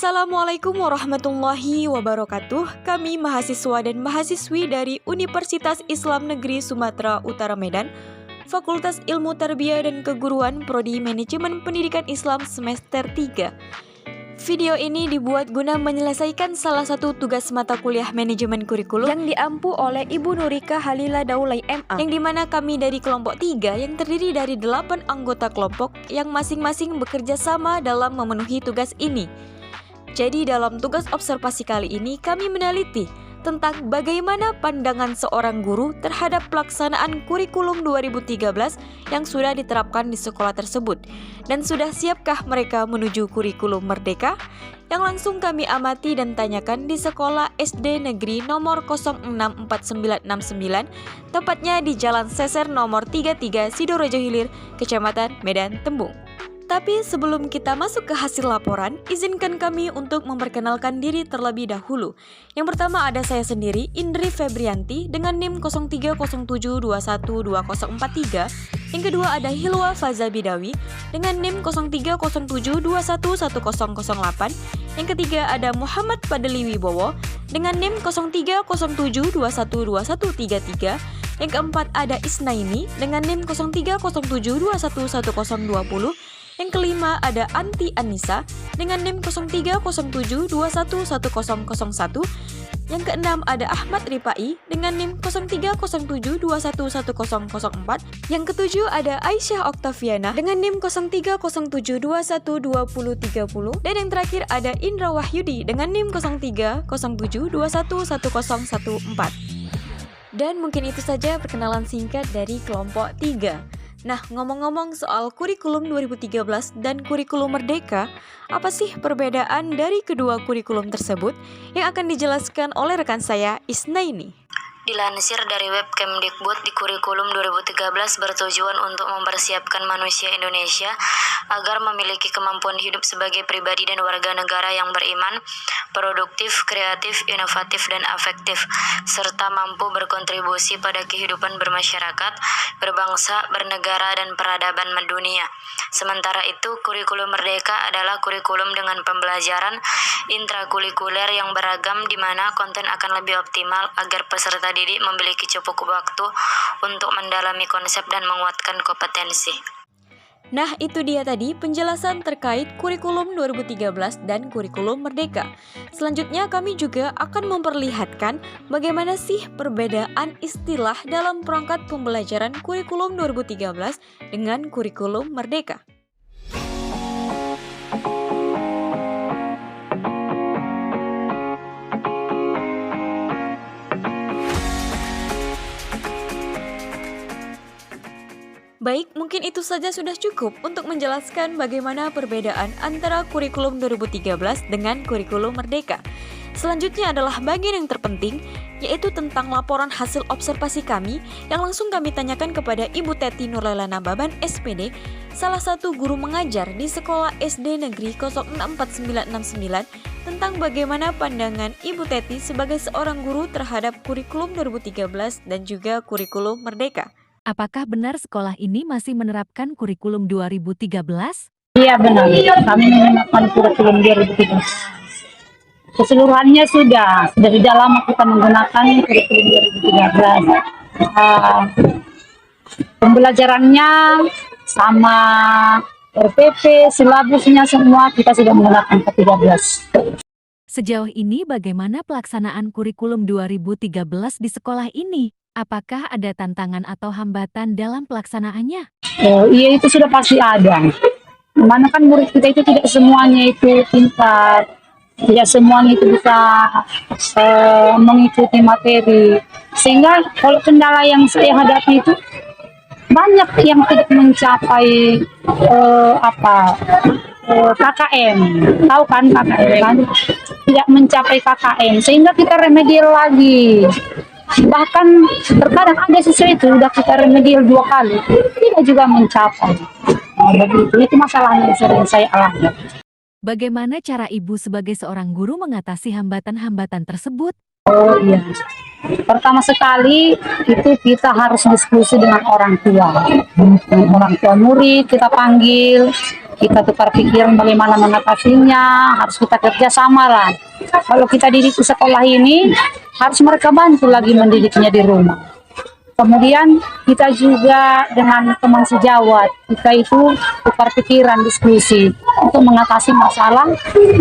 Assalamualaikum warahmatullahi wabarakatuh. Kami mahasiswa dan mahasiswi dari Universitas Islam Negeri Sumatera Utara Medan, Fakultas Ilmu Tarbiyah dan Keguruan Prodi Manajemen Pendidikan Islam semester 3. Video ini dibuat guna menyelesaikan salah satu tugas mata kuliah manajemen kurikulum yang diampu oleh Ibu Nurika Halila Daulay MA, yang dimana kami dari kelompok 3 yang terdiri dari 8 anggota kelompok yang masing-masing bekerja sama dalam memenuhi tugas ini. Jadi dalam tugas observasi kali ini kami meneliti tentang bagaimana pandangan seorang guru terhadap pelaksanaan kurikulum 2013 yang sudah diterapkan di sekolah tersebut. Dan sudah siapkah mereka menuju kurikulum merdeka? Yang langsung kami amati dan tanyakan di sekolah SD Negeri nomor 064969, tepatnya di Jalan Seser nomor 33 Sidorejo Hilir, Kecamatan Medan Tembung. Tapi sebelum kita masuk ke hasil laporan, izinkan kami untuk memperkenalkan diri terlebih dahulu. Yang pertama ada saya sendiri, Indri Febrianti, dengan NIM 0307212043. Yang kedua ada Hilwa Faza Bidawi, dengan NIM 0307211008. Yang ketiga ada Muhammad Padeli Wibowo, dengan NIM 0307212133. Yang keempat ada Isnaini, dengan NIM 0307211020. Yang kelima ada Anti Anissa dengan NIM 0307211001. Yang keenam ada Ahmad Ripai dengan NIM 0307211004. Yang ketujuh ada Aisyah Oktaviana dengan NIM 0307212030. Dan yang terakhir ada Indra Wahyudi dengan NIM 0307211014. Dan mungkin itu saja perkenalan singkat dari kelompok 3. Nah, ngomong-ngomong soal kurikulum 2013 dan kurikulum merdeka, apa sih perbedaan dari kedua kurikulum tersebut yang akan dijelaskan oleh rekan saya, Isnaini? Dilansir dari web Kemdikbud, di kurikulum 2013 bertujuan untuk mempersiapkan manusia Indonesia agar memiliki kemampuan hidup sebagai pribadi dan warga negara yang beriman, produktif, kreatif, inovatif, dan afektif, serta mampu berkontribusi pada kehidupan bermasyarakat, berbangsa, bernegara, dan peradaban mendunia. Sementara itu, kurikulum merdeka adalah kurikulum dengan pembelajaran intrakurikuler yang beragam, di mana konten akan lebih optimal agar peserta didik memiliki cukup waktu untuk mendalami konsep dan menguatkan kompetensi. Nah, itu dia tadi penjelasan terkait kurikulum 2013 dan kurikulum merdeka. Selanjutnya kami juga akan memperlihatkan bagaimana sih perbedaan istilah dalam perangkat pembelajaran kurikulum 2013 dengan kurikulum merdeka. Baik, mungkin itu saja sudah cukup untuk menjelaskan bagaimana perbedaan antara kurikulum 2013 dengan kurikulum merdeka. Selanjutnya adalah bagian yang terpenting, yaitu tentang laporan hasil observasi kami yang langsung kami tanyakan kepada Ibu Teti Nurlela Nababan, SPD, salah satu guru mengajar di sekolah SD Negeri 064969, tentang bagaimana pandangan Ibu Teti sebagai seorang guru terhadap kurikulum 2013 dan juga kurikulum merdeka. Apakah benar sekolah ini masih menerapkan kurikulum 2013? Iya benar, kami menerapkan kurikulum 2013. Keseluruhannya sudah lama kita menggunakan kurikulum 2013. Pembelajarannya sama RPP, silabusnya semua kita sudah menggunakan ke-13. Sejauh ini bagaimana pelaksanaan kurikulum 2013 di sekolah ini? Apakah ada tantangan atau hambatan dalam pelaksanaannya? Iya, itu sudah pasti ada. Mana kan murid kita itu tidak semuanya itu pintar, tidak semuanya itu bisa mengikuti materi. Sehingga kalau kendala yang saya hadapi itu banyak yang tidak mencapai KKM. Tahu kan KKM kan? Tidak mencapai KKM, sehingga kita remedial lagi. Bahkan terkadang ada siswa itu sudah kita remedial 2 kali, tidak juga mencapai. Begitu, itu masalahnya yang sering saya alami. Bagaimana cara Ibu sebagai seorang guru mengatasi hambatan-hambatan tersebut? Oh iya, pertama sekali itu kita harus diskusi dengan orang tua murid, kita panggil, kita tukar pikiran bagaimana mengatasinya, harus kita kerjasama lah. Kalau kita didik di sekolah ini, harus mereka bantu lagi mendidiknya di rumah. Kemudian kita juga dengan teman sejawat, kita itu tukar pikiran, diskusi untuk mengatasi masalah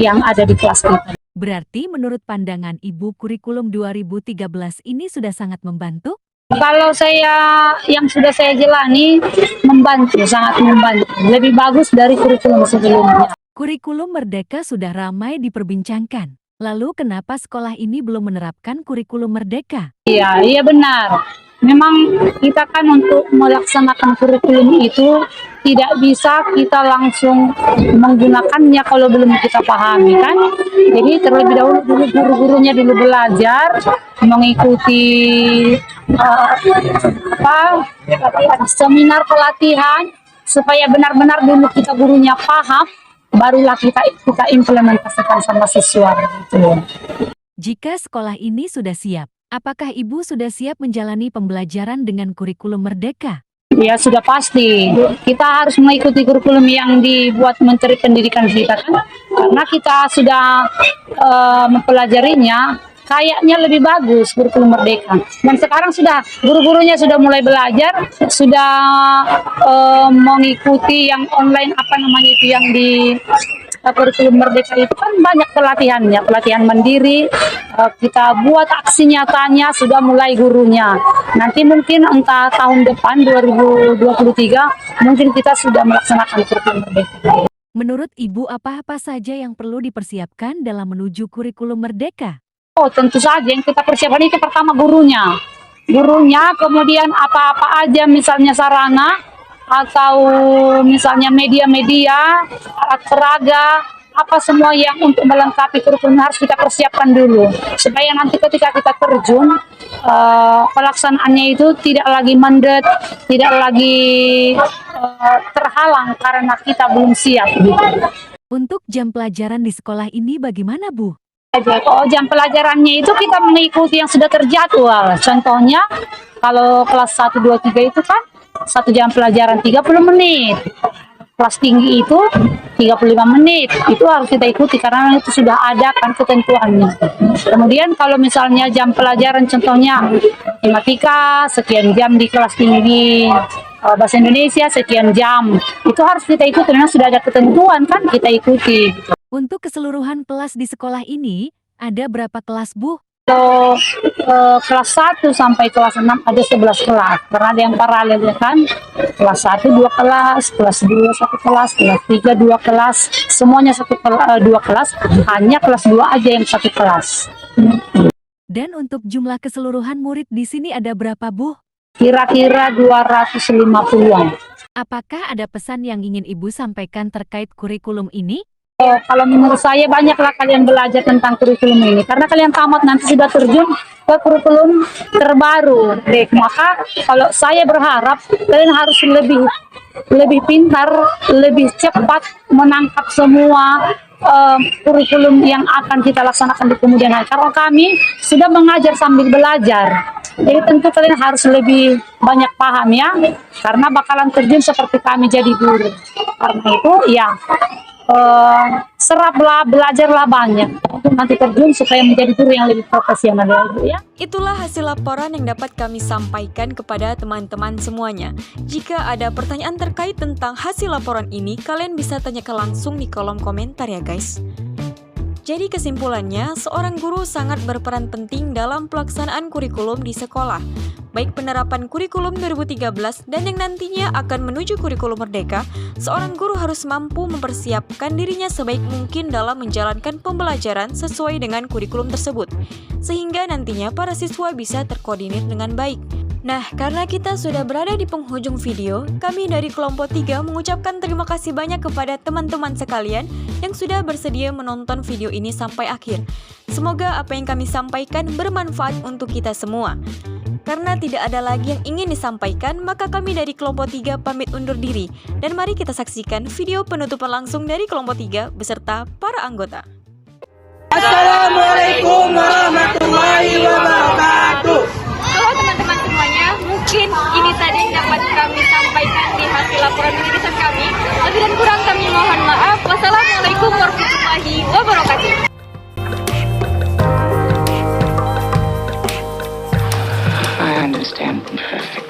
yang ada di kelas kita. Berarti menurut pandangan Ibu kurikulum 2013 ini sudah sangat membantu? Kalau saya yang sudah saya jalani membantu, sangat membantu. Lebih bagus dari kurikulum sebelumnya. Kurikulum Merdeka sudah ramai diperbincangkan. Lalu kenapa sekolah ini belum menerapkan kurikulum Merdeka? Iya benar. Memang kita kan untuk melaksanakan kurikulum itu tidak bisa kita langsung menggunakannya kalau belum kita pahami kan. Jadi terlebih dahulu guru-gurunya dulu belajar mengikuti seminar pelatihan supaya benar-benar dulu kita gurunya paham, barulah kita implementasikan sama siswa gitu. Jika sekolah ini sudah siap, apakah Ibu sudah siap menjalani pembelajaran dengan kurikulum Merdeka? Ya sudah pasti. Kita harus mengikuti kurikulum yang dibuat Menteri Pendidikan kita kan. Karena kita sudah mempelajarinya, kayaknya lebih bagus kurikulum Merdeka. Dan sekarang sudah guru-gurunya sudah mulai belajar, sudah mengikuti yang online yang di kurikulum Merdeka itu kan banyak pelatihannya, pelatihan mandiri, kita buat aksi nyatanya sudah mulai gurunya. Nanti mungkin entah tahun depan 2023 mungkin kita sudah melaksanakan kurikulum Merdeka. Menurut Ibu apa-apa saja yang perlu dipersiapkan dalam menuju kurikulum Merdeka? Oh tentu saja yang kita persiapkan itu pertama gurunya, kemudian apa-apa aja misalnya sarana atau misalnya media-media, alat peraga, apa semua yang untuk melengkapi kurikulum harus kita persiapkan dulu supaya nanti ketika kita terjun pelaksanaannya itu tidak lagi mandet, tidak lagi terhalang karena kita belum siap gitu. Untuk jam pelajaran di sekolah ini bagaimana, Bu? Oh, jam pelajarannya itu kita mengikuti yang sudah terjadwal. Contohnya kalau kelas 1, 2, 3 itu kan 1 jam pelajaran 30 menit. Kelas tinggi itu 35 menit. Itu harus kita ikuti karena itu sudah ada kan ketentuannya. Kemudian kalau misalnya jam pelajaran contohnya matematika sekian jam di kelas tinggi, bahasa Indonesia sekian jam. Itu harus kita ikuti karena sudah ada ketentuan kan kita ikuti. Untuk keseluruhan kelas di sekolah ini ada berapa kelas, Bu? Kalau kelas 1 sampai kelas 6 ada 11 kelas. Karena ada yang paralel ya kan. Kelas 1 2 kelas, kelas 2 1 kelas, kelas 3 2 kelas. Semuanya 2 kelas, hanya kelas 2 aja yang 1 kelas. Dan untuk jumlah keseluruhan murid di sini ada berapa, Bu? Kira-kira 250-an. Apakah ada pesan yang ingin Ibu sampaikan terkait kurikulum ini? Kalau menurut saya banyaklah kalian belajar tentang kurikulum ini karena kalian tamat nanti sudah terjun ke kurikulum terbaru. Maka kalau saya berharap kalian harus lebih pintar, lebih cepat menangkap semua kurikulum yang akan kita laksanakan di kemudian hari. Karena kami sudah mengajar sambil belajar. Jadi tentu kalian harus lebih banyak paham ya, karena bakalan terjun seperti kami jadi guru. Karena itu ya seraplah, belajarlah banyak untuk nanti terjun supaya menjadi guru yang lebih profesional ya. Itulah hasil laporan yang dapat kami sampaikan kepada teman-teman semuanya. Jika ada pertanyaan terkait tentang hasil laporan ini, kalian bisa tanyakan langsung di kolom komentar ya guys. Jadi kesimpulannya, seorang guru sangat berperan penting dalam pelaksanaan kurikulum di sekolah. Baik penerapan kurikulum 2013 dan yang nantinya akan menuju kurikulum Merdeka, seorang guru harus mampu mempersiapkan dirinya sebaik mungkin dalam menjalankan pembelajaran sesuai dengan kurikulum tersebut, sehingga nantinya para siswa bisa terkoordinir dengan baik. Nah, karena kita sudah berada di penghujung video, kami dari kelompok 3 mengucapkan terima kasih banyak kepada teman-teman sekalian yang sudah bersedia menonton video ini sampai akhir. Semoga apa yang kami sampaikan bermanfaat untuk kita semua. Karena tidak ada lagi yang ingin disampaikan, maka kami dari kelompok 3 pamit undur diri. Dan mari kita saksikan video penutupan langsung dari kelompok 3 beserta para anggota. Assalamualaikum warahmatullahi wabarakatuh. Halo teman-teman semuanya, mungkin ini tadi yang dapat kami sampaikan di hasil laporan pendidikan kami. Lebih dan kurang kami mohon wabarakatuh.